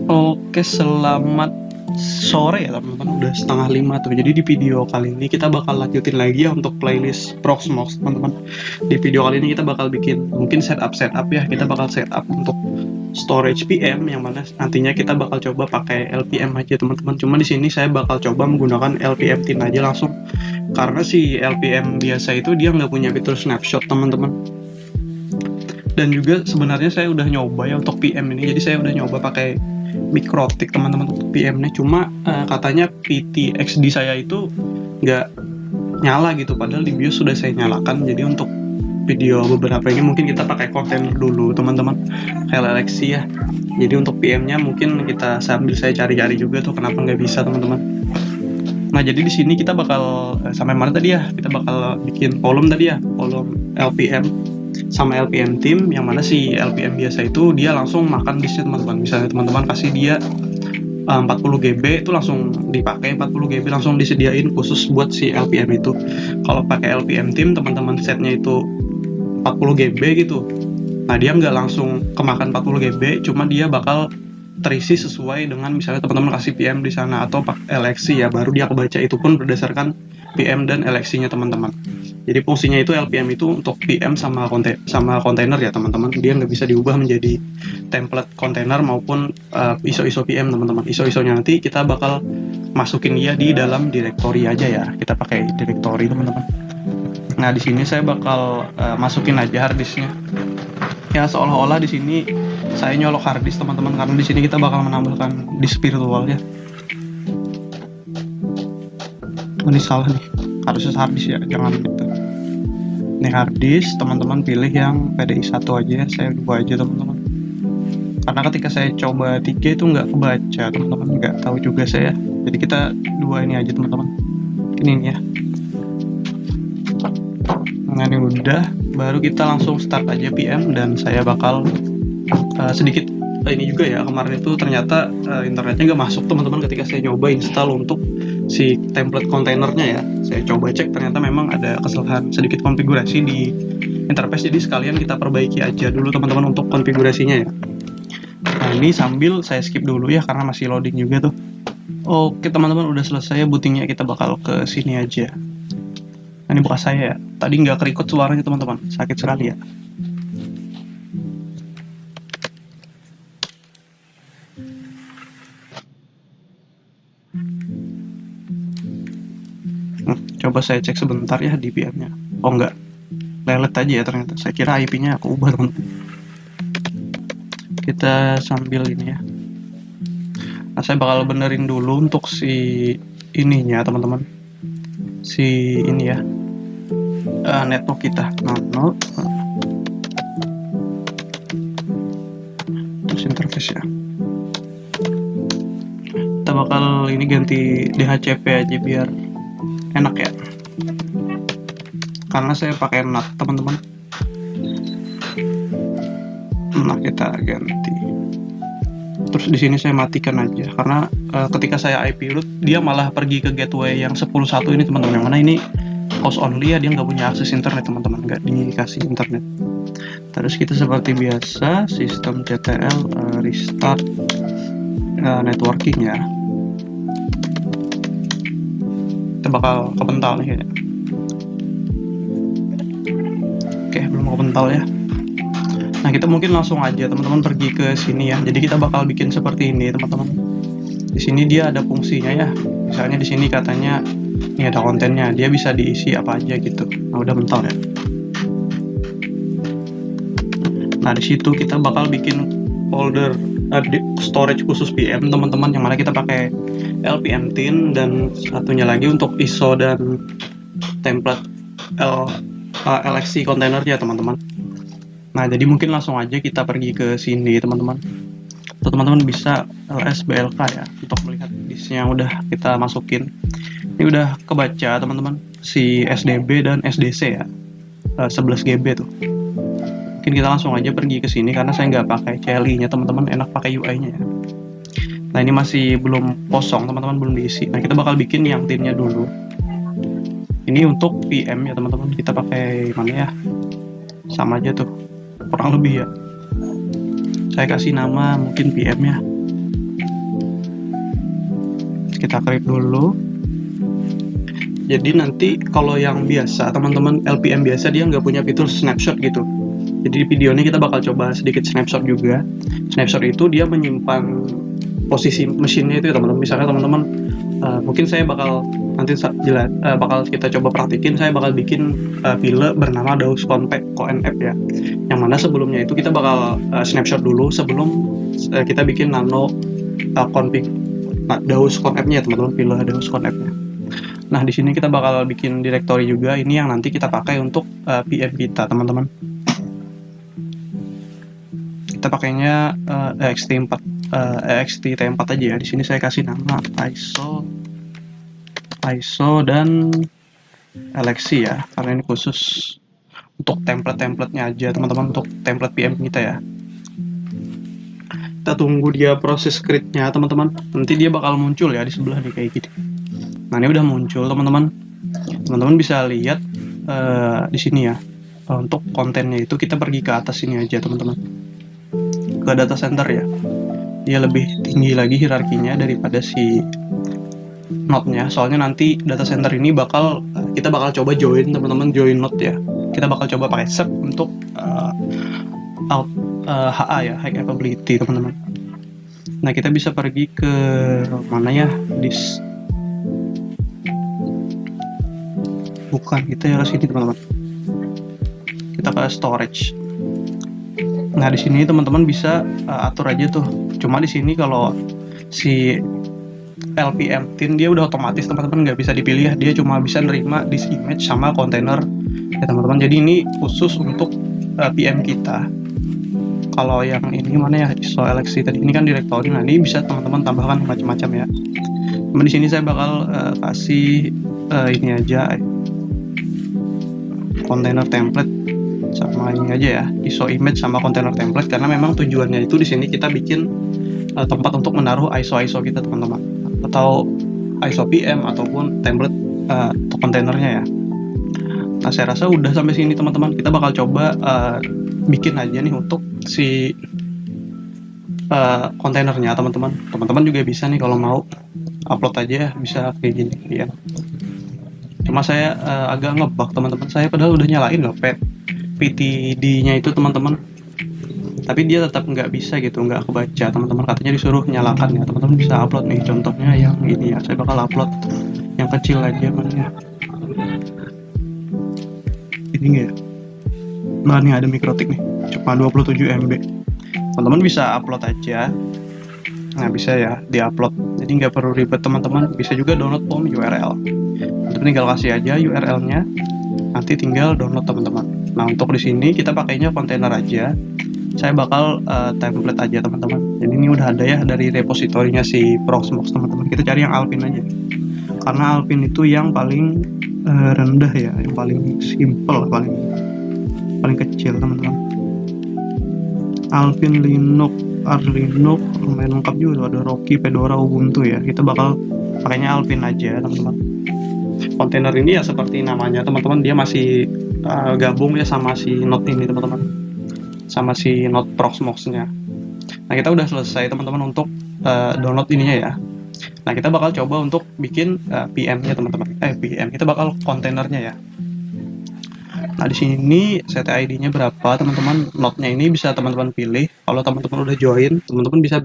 Oke, selamat sore ya teman-teman, udah 4:30 tuh. Jadi di video kali ini kita bakal lanjutin lagi ya untuk playlist Proxmox teman-teman. Di video kali ini kita bakal bikin mungkin setup ya, kita bakal setup untuk storage PM yang mana nantinya kita bakal coba pakai LPM aja teman-teman. Cuma di sini saya bakal coba menggunakan LPM tin aja langsung, karena si LPM biasa itu dia nggak punya fitur snapshot teman-teman. Dan juga sebenarnya saya udah nyoba ya untuk PM ini, jadi saya udah nyoba pakai Mikrotik teman-teman untuk PM-nya, cuma katanya PTXD saya itu nggak nyala gitu, padahal di BIOS sudah saya nyalakan. Jadi untuk video beberapa ini mungkin kita pakai kontainer dulu teman-teman, kayak Alexi ya. Jadi untuk PM-nya mungkin kita sambil saya cari-cari juga tuh kenapa nggak bisa teman-teman. Nah jadi di sini kita bakal sampai mana tadi ya, kita bakal bikin kolom tadi ya, kolom LPM sama LPM tim, yang mana si LPM biasa itu dia langsung makan disknya teman-teman. Misalnya teman-teman kasih dia 40 GB itu langsung dipakai, 40 GB langsung disediain khusus buat si LPM itu. Kalau pakai LPM tim teman-teman setnya itu 40 GB gitu, nah dia nggak langsung kemakan 40 GB, cuma dia bakal terisi sesuai dengan misalnya teman-teman kasih PM di sana atau pakai LXC ya, baru dia kebaca. Itu pun berdasarkan PM dan LXC-nya teman-teman. Jadi fungsinya itu LPM itu untuk PM sama kontainer ya teman-teman. Dia nggak bisa diubah menjadi template kontainer maupun ISO PM teman-teman. ISO-nya nanti kita bakal masukin dia di dalam directory aja ya. Kita pakai directory teman-teman. Nah di sini saya bakal masukin aja harddisknya. Ya seolah-olah di sini saya nyolok harddisk teman-teman, karena di sini kita bakal menambahkan disk virtual ya. Ini salah nih, harusnya harddisk ya, jangan gitu. Ini harddisk, teman-teman pilih yang PDI 1 aja, saya 2 aja teman-teman. Karena ketika saya coba 3 itu nggak kebaca teman-teman, nggak tahu juga saya. Jadi kita 2 ini aja teman-teman. Ini ya. Nah ini udah, baru kita langsung start aja PM, dan saya bakal sedikit ini juga ya, kemarin itu ternyata internetnya nggak masuk teman-teman ketika saya coba install untuk si template kontainernya ya. Saya coba cek, ternyata memang ada kesalahan sedikit konfigurasi di interface, jadi sekalian kita perbaiki aja dulu teman-teman untuk konfigurasinya ya. Nah ini sambil saya skip dulu ya karena masih loading juga tuh. Oke teman-teman, udah selesai bootingnya, kita bakal ke sini aja. Nah, ini bukan saya ya, tadi nggak kerikut suaranya teman-teman, sakit sekali ya. Coba saya cek sebentar ya di PM-nya. Oh enggak, lelet aja ya ternyata. Saya kira IP-nya aku ubah teman-teman. Kita sambil ini ya. Nah saya bakal benerin dulu untuk si ininya teman-teman. Si ini ya, network kita. Nah, terus interface ya. Kita bakal ini ganti DHCP aja biar enak ya, karena saya pakai NAT teman-teman. Nah kita ganti, terus di sini saya matikan aja, karena ketika saya IP root dia malah pergi ke gateway yang 10.1 ini teman-teman, yang mana ini host only ya, dia nggak punya akses internet teman-teman, nggak dikasih internet. Terus kita seperti biasa sistem CTL restart networking ya. Bakal kepental nih kayaknya. Oke, belum kepental ya. Nah kita mungkin langsung aja teman-teman pergi ke sini ya. Jadi kita bakal bikin seperti ini teman-teman. Di sini dia ada fungsinya ya. Misalnya di sini katanya ini ada kontennya, dia bisa diisi apa aja gitu. Nah udah mental ya. Nah di situ kita bakal bikin folder storage khusus PM teman-teman, yang mana kita pakai LPM tin, dan satunya lagi untuk ISO dan template LXC container ya teman-teman. Nah jadi mungkin langsung aja kita pergi ke sini teman-teman. Atau teman-teman bisa LSBLK ya untuk melihat disknya udah kita masukin. Ini udah kebaca teman-teman, si SDB dan SDC ya, 11 GB tuh. Mungkin kita langsung aja pergi ke sini karena saya nggak pakai CLI-nya teman-teman, enak pakai UI-nya ya. Nah ini masih belum kosong teman-teman, belum diisi. Nah kita bakal bikin yang tinnya dulu. Ini untuk PM ya teman-teman, kita pakai mana ya? Sama aja tuh, kurang lebih ya. Saya kasih nama mungkin PM ya. kita create dulu. Jadi nanti kalau yang biasa teman-teman LPM biasa dia nggak punya fitur snapshot gitu. Jadi di video ini kita bakal coba sedikit snapshot juga. Snapshot itu dia menyimpan posisi mesinnya itu ya teman-teman. Misalnya teman-teman mungkin saya bakal nanti bakal kita coba praktikin, saya bakal bikin file bernama daus config conf ya, yang mana sebelumnya itu kita bakal snapshot dulu sebelum kita bikin nano config daus conf-nya ya teman-teman, file daus conf-nya. Nah di sini kita bakal bikin directory juga, ini yang nanti kita pakai untuk PM kita teman-teman. Kita pakainya ext4 aja ya. Di sini saya kasih nama ISO dan LXC ya, karena ini khusus untuk template-templatenya aja teman-teman, untuk template PM kita ya. Kita tunggu dia proses create-nya teman-teman, nanti dia bakal muncul ya di sebelah nih kayak gini. Nah ini udah muncul teman-teman, teman-teman bisa lihat di sini ya. Untuk kontennya itu kita pergi ke atas sini aja teman-teman, ke data center ya, dia lebih tinggi lagi hierarkinya daripada si node-nya, soalnya nanti data center ini kita bakal coba join teman-teman, join node ya. Kita bakal coba pakai sep untuk HA ya, high availability teman-teman. Nah kita bisa pergi ke mana ya, kita ya sini teman-teman, kita ke storage. Nah di sini teman-teman bisa atur aja tuh. Cuma di sini kalau si LPM tin dia udah otomatis teman-teman, nggak bisa dipilih ya, dia cuma bisa nerima disk image sama kontainer ya teman-teman. Jadi ini khusus untuk PM kita. Kalau yang ini mana ya, ISO LXC tadi ini kan directory. Nah ini bisa teman-teman tambahkan macam-macam ya. Cuma di sini saya bakal kasih ini aja, kontainer template sama ini aja ya, ISO image sama kontainer template, karena memang tujuannya itu di sini kita bikin tempat untuk menaruh ISO kita teman-teman, atau ISO PM ataupun template kontainernya ya. Nah saya rasa udah sampai sini teman-teman, kita bakal coba bikin aja nih untuk si kontainernya teman-teman. Teman-teman juga bisa nih kalau mau upload aja bisa kayak gini ya. Cuma saya agak ngebug teman-teman, saya padahal udah nyalain loh PTD-nya itu teman-teman, tapi dia tetap nggak bisa gitu, nggak kebaca teman-teman, katanya disuruh nyalakan ya. Teman-teman bisa upload nih, contohnya yang ini ya, saya bakal upload yang kecil aja mana ya, ini nggak, nah nih ada mikrotik nih, cuma 27 MB. Teman-teman bisa upload aja, nah bisa ya diupload, jadi nggak perlu ribet teman-teman. Bisa juga download POM URL, teman-teman tinggal kasih aja URL-nya, nanti tinggal download teman-teman. Nah untuk di sini kita pakainya kontainer aja, saya bakal template aja teman-teman. Jadi ini udah ada ya dari repositorinya si Proxmox teman-teman. Kita cari yang Alpine aja, karena Alpine itu yang paling rendah ya, yang paling simple, paling kecil teman-teman. Alpine Linux, Arlinux, lumayan lengkap juga, ada Rocky, Fedora, Ubuntu ya. Kita bakal pakainya Alpine aja teman-teman. Kontainer ini ya seperti namanya teman-teman, dia masih gabung ya sama si node ini teman-teman, sama si node Proxmox-nya. Nah kita udah selesai teman-teman untuk download ininya ya. Nah kita bakal coba untuk bikin PM-nya teman-teman. PM kita bakal kontainernya ya. Nah di sini set ID-nya berapa teman-teman, node-nya ini bisa teman-teman pilih. Kalau teman-teman udah join, teman-teman bisa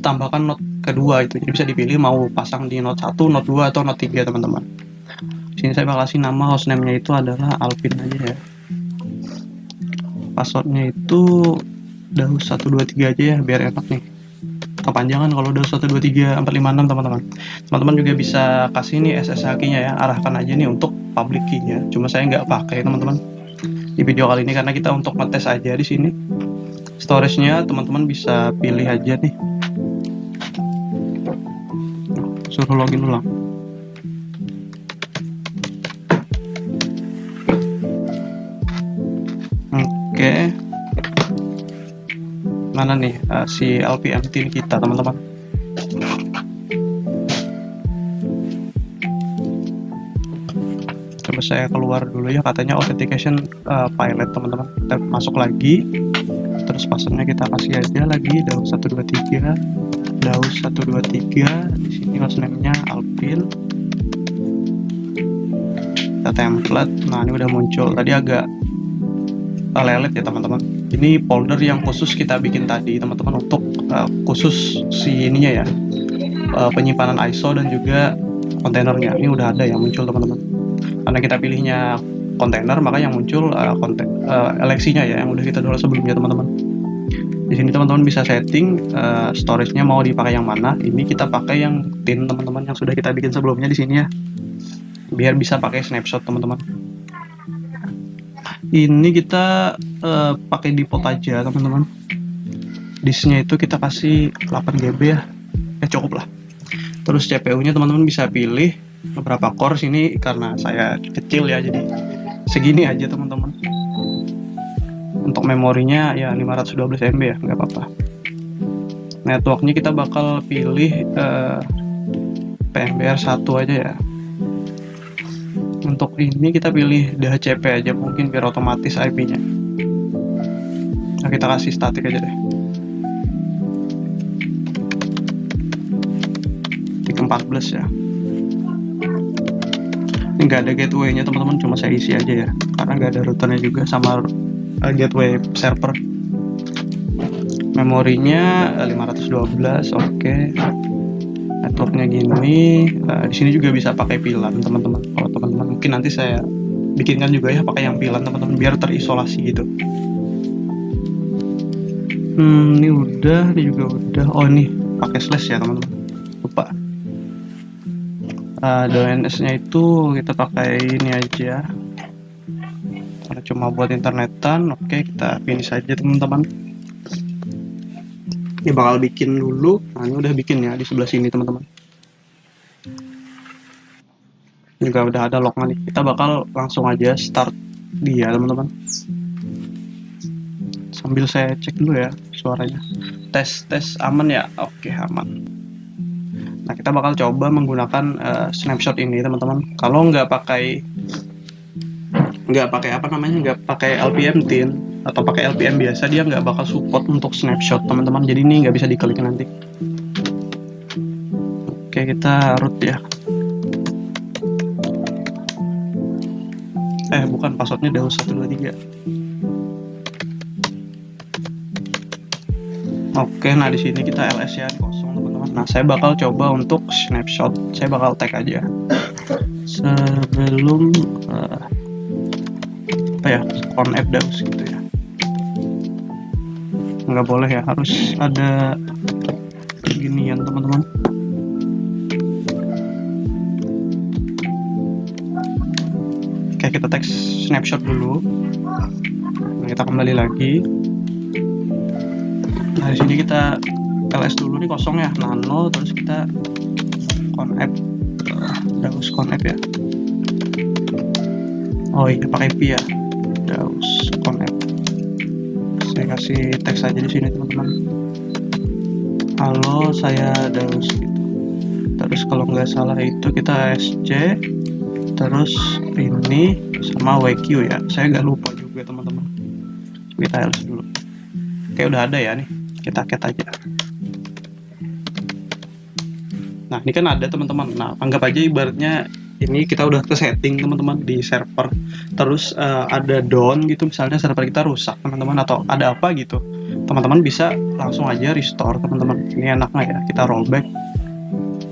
tambahkan node kedua itu. Jadi bisa dipilih mau pasang di node 1, node 2 atau node 3 teman-teman. Di sini saya bakal kasih nama hostname-nya itu adalah Alpine aja ya. Passwordnya itu daus 123 aja ya, biar enak nih. Kepanjangan kalau daus 123 456 teman-teman. Teman-teman juga bisa kasih nih SSH key-nya ya, arahkan aja nih untuk public key-nya. Cuma saya nggak pakai teman-teman di video kali ini, karena kita untuk ngetes aja di sini. Storage-nya teman-teman bisa pilih aja nih. Suruh login ulang. Oke. Mana nih si LPM tin kita teman-teman. Coba saya keluar dulu ya, katanya authentication pilot teman-teman. Kita masuk lagi, terus passwordnya kita kasih aja lagi daus 123. Daus 123. Di sini hostname-nya Alpin. Kita template. Nah, ini udah muncul. Tadi agak lelet ya teman-teman. Ini folder yang khusus kita bikin tadi teman-teman, untuk khusus si ininya ya, penyimpanan ISO dan juga kontainernya. Ini udah ada yang muncul teman-teman. Karena kita pilihnya kontainer, maka yang muncul LXC-nya ya, yang udah kita download sebelumnya teman-teman. Di sini teman-teman bisa setting storage-nya mau dipakai yang mana. Ini kita pakai yang tin teman-teman, yang sudah kita bikin sebelumnya di sini ya, biar bisa pakai snapshot teman-teman. Ini kita pakai default aja teman-teman. Disknya itu kita kasih 8 GB ya, cukup lah. Terus CPU-nya teman-teman bisa pilih beberapa core. Sini karena saya kecil ya, jadi segini aja teman-teman. Untuk memorinya ya 512 MB ya, nggak apa-apa. Networknya kita bakal pilih PMBR 1 aja ya. Untuk ini kita pilih DHCP aja mungkin, biar otomatis IP-nya. Nah, kita kasih statik aja deh. 14 ya. Ini nggak ada gateway-nya teman-teman, cuma saya isi aja ya, karena nggak ada routernya juga sama gateway server. Memorinya 512, oke. Networknya gini. Di sini juga bisa pakai pilan teman-teman. Kalau teman-teman mungkin nanti saya bikinkan juga ya pakai yang pilan teman-teman, biar terisolasi gitu. Ini udah, ini juga udah. Oh, ini pakai slash ya teman-teman, lupa. DNS-nya itu kita pakai ini aja, karena cuma buat internetan. Oke, kita finish aja teman-teman. Ini bakal bikin dulu. Nah, ini udah bikin ya di sebelah sini teman-teman. Juga udah ada lognya nih. Kita bakal langsung aja start dia teman-teman. Sambil saya cek dulu ya suaranya. Tes aman ya? Oke, aman. Nah, kita bakal coba menggunakan snapshot ini teman-teman. Kalau nggak pakai apa namanya, nggak pakai LPM tin atau pakai LPM biasa, dia nggak bakal support untuk snapshot teman-teman. Jadi ini nggak bisa diklik nanti. Oke, kita root ya. Bukan, passwordnya Daus 123. Oke, nah di sini kita LS ya, kosong teman-teman. Nah, saya bakal coba untuk snapshot. Saya bakal tag aja sebelum conf Daus gitu ya. Nggak boleh ya, harus ada beginian teman-teman. Oke, kita tag snapshot dulu. Nah, kita kembali lagi. Nah, di sini kita ls dulu nih, kosong ya, nano, terus kita conf Daus conf ya. Oh iya, pakai p ya, Daus conf. Saya kasih teks aja di sini teman-teman. Halo, saya Daus gitu. Terus kalau nggak salah itu kita sc, terus ini sama wq ya. Saya nggak lupa juga teman-teman. Kita ls dulu. Oke, udah ada ya nih. Kita cat aja. Nah, ini kan ada teman-teman. Nah, anggap aja ibaratnya ini kita udah ke setting teman-teman di server. Terus ada down gitu, misalnya server kita rusak teman-teman, atau ada apa gitu. Teman-teman bisa langsung aja restore teman-teman. Ini enaknya ya, kita rollback.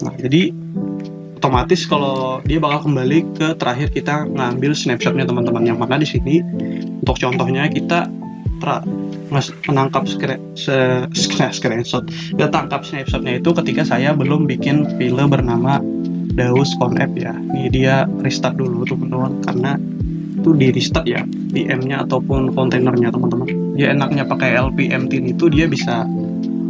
Nah, jadi otomatis kalau dia bakal kembali ke terakhir kita ngambil snapshotnya teman-teman. Yang mana di sini untuk contohnya kita menangkap screenshot. Kita tangkap snapshotnya itu ketika saya belum bikin file bernama Daus conf ya. Ini dia restart dulu teman-teman, karena itu di restart ya VM-nya ataupun kontainernya teman-teman. Dia enaknya pakai LPM tin itu, dia bisa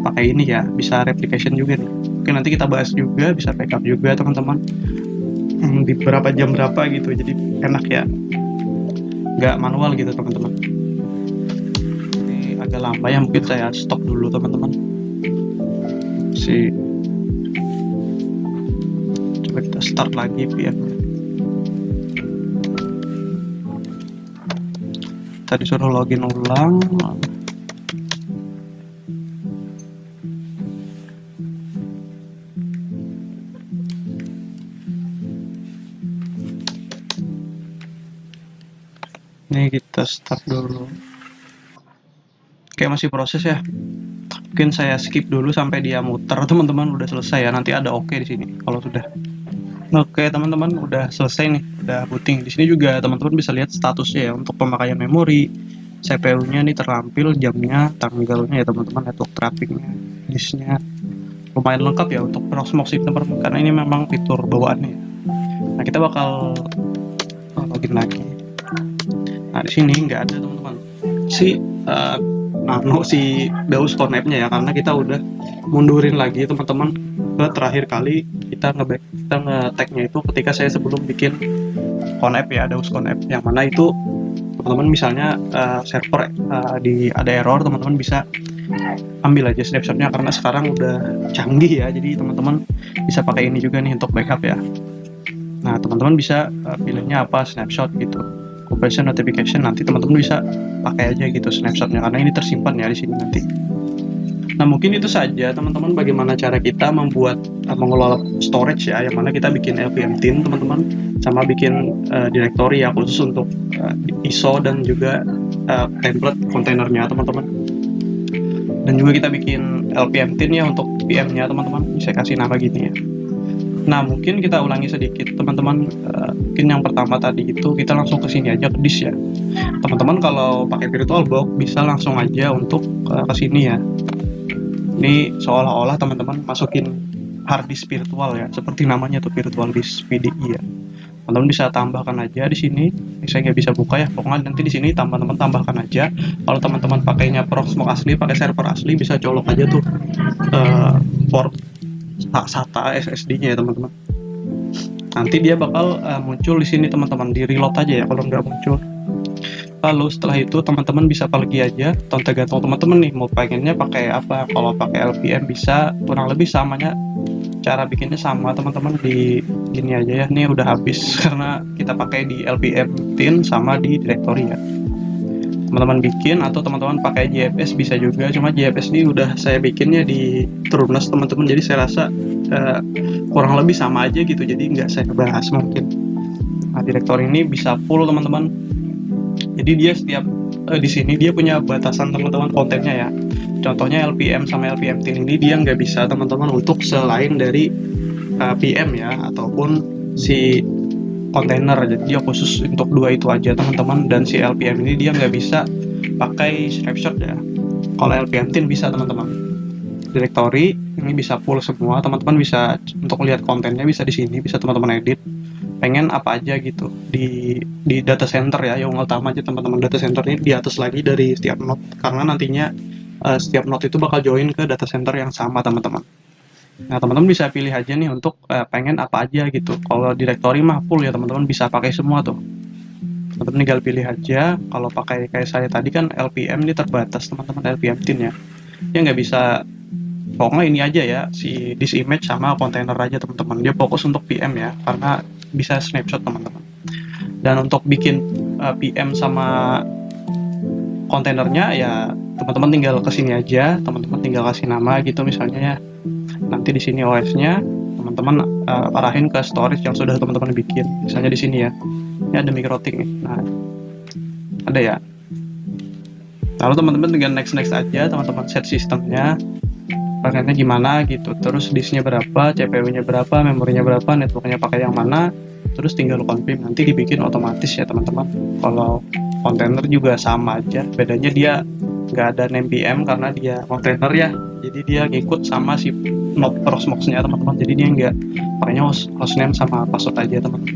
pakai ini ya, bisa replication juga nih. Oke, nanti kita bahas juga, bisa backup juga teman-teman. Di berapa jam berapa gitu, jadi enak ya, nggak manual gitu teman-teman. Agak lama ya, mungkin saya stop dulu teman-teman. Coba kita start lagi VM-nya. Kita disuruh login ulang. Ini kita start dulu. Oke, masih proses ya. Mungkin saya skip dulu sampai dia muter, teman-teman. Udah selesai ya. Nanti ada oke di sini kalau sudah. Oke, teman-teman, udah selesai nih, udah booting. Di sini juga teman-teman bisa lihat statusnya ya untuk pemakaian memori, CPU-nya nih terlampil, jamnya, tanggalnya ya teman-teman, network traffic-nya, disknya. Lumayan lengkap ya untuk Proxmox ini teman-teman, karena ini memang fitur bawaannya ya. Nah, kita bakal login lagi. Nah, di sini nggak ada teman-teman si Daus Connect-nya ya, karena kita udah mundurin lagi teman-teman ke terakhir kali kita nge-tag-nya itu ketika saya sebelum bikin Connect ya, Daus Connect, yang mana itu teman-teman misalnya server ada error, teman-teman bisa ambil aja snapshotnya karena sekarang udah canggih ya, jadi teman-teman bisa pakai ini juga nih untuk backup ya. Nah, teman-teman bisa pilihnya apa, snapshot gitu, compression notification, nanti teman-teman bisa pakai aja gitu snapshotnya karena ini tersimpan ya di sini nanti. Nah, mungkin itu saja teman-teman bagaimana cara kita membuat mengelola storage ya, yang mana kita bikin LPM tin teman-teman, sama bikin directory ya khusus untuk ISO dan juga template kontainernya teman-teman. Dan juga kita bikin LPM tin ya untuk VM-nya teman-teman, bisa kasih nama gini ya. Nah, mungkin kita ulangi sedikit teman-teman. Mungkin yang pertama tadi itu kita langsung ke sini aja ke disk ya. Teman-teman kalau pakai VirtualBox bisa langsung aja untuk ke sini ya. Ini seolah-olah teman-teman masukin hard disk virtual ya, seperti namanya tuh virtual disk VDI ya. Teman-teman bisa tambahkan aja di sini. Saya nggak bisa buka ya, pokoknya nanti di sini teman-teman tambahkan aja. Kalau teman-teman pakainya Proxmox asli, pakai server asli, bisa colok aja tuh port SATA SSD-nya ya teman-teman. Nanti dia bakal muncul di sini teman-teman, di reload aja ya kalau nggak muncul. Lalu setelah itu teman-teman bisa pergi aja, tergantung teman-teman nih mau pengennya pakai apa. Kalau pakai LPM bisa, kurang lebih samanya cara bikinnya sama teman-teman, di gini aja ya. Ini udah habis karena kita pakai di LPM tin sama di directory ya. Teman-teman bikin, atau teman-teman pakai JFS bisa juga, cuma JFS ini udah saya bikinnya di Trunas teman-teman, jadi saya rasa kurang lebih sama aja gitu, jadi nggak saya bahas mungkin. Nah, directory ini bisa full teman-teman, jadi dia setiap di sini dia punya batasan teman-teman kontennya ya. Contohnya LPM sama LPM tin ini dia nggak bisa teman-teman untuk selain dari PM ya, ataupun si kontainer, jadi dia khusus untuk dua itu aja teman-teman. Dan si LPM ini dia nggak bisa pakai snapshot ya, kalau LPM tin bisa teman-teman. Directory ini bisa full semua, teman-teman bisa untuk lihat kontennya bisa di sini, bisa teman-teman edit pengen apa aja gitu di data center ya, yang utama aja teman-teman. Data center ini di atas lagi dari setiap node, karena nantinya setiap node itu bakal join ke data center yang sama teman-teman. Nah, teman-teman bisa pilih aja nih untuk pengen apa aja gitu. Kalau directory mah full ya teman-teman, bisa pakai semua tuh. Teman-teman tinggal pilih aja. Kalau pakai kayak saya tadi kan LPM ini terbatas teman-teman, LPM tin ya. Dia nggak bisa, pokoknya ini aja ya, si disk image sama kontainer aja teman-teman. Dia fokus untuk PM ya, karena bisa snapshot teman-teman. Dan untuk bikin PM sama kontainernya ya teman-teman tinggal kesini aja, teman-teman tinggal kasih nama gitu misalnya ya. Nanti di sini OS-nya teman-teman arahin ke storage yang sudah teman-teman bikin. Misalnya di sini ya. Ini ada MikroTik nih. Nah, ada ya. Lalu teman-teman tinggal next aja, teman-teman set sistemnya, paketnya gimana gitu. Terus disknya berapa, CPU-nya berapa, memorinya berapa, networknya pakai yang mana. Terus tinggal confirm, nanti dibikin otomatis ya teman-teman. Kalau kontainer juga sama aja, bedanya dia nggak ada name PM karena dia kontainer ya, jadi dia ngikut sama si node Proxmox-nya teman-teman, jadi dia nggak pakainya hostname sama password aja teman-teman.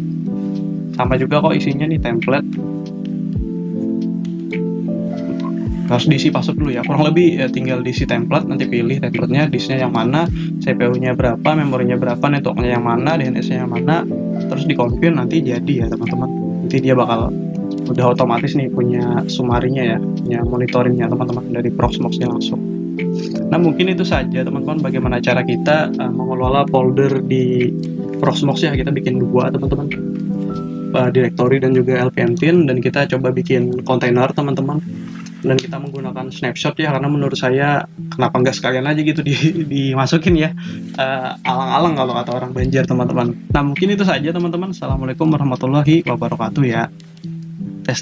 Sama juga kok isinya nih, template harus diisi password dulu ya, kurang lebih ya, tinggal diisi template, nanti pilih templatenya, disknya yang mana, CPU-nya berapa, memorinya berapa, networknya yang mana, DNS-nya yang mana, terus dikonfirm, nanti jadi ya teman-teman. Nanti dia bakal udah otomatis nih punya sumarinya ya, punya monitoringnya teman-teman dari Proxmox-nya langsung. Nah, mungkin itu saja teman-teman bagaimana cara kita mengelola folder di Proxmox ya. Kita bikin dua teman-teman, directory dan juga LPM tin, dan kita coba bikin kontainer teman-teman, dan kita menggunakan snapshot ya, karena menurut saya kenapa nggak sekalian aja gitu dimasukin ya, alang-alang kalau kata orang Banjar teman-teman. Nah, mungkin itu saja teman-teman. Assalamualaikum warahmatullahi wabarakatuh ya. Tes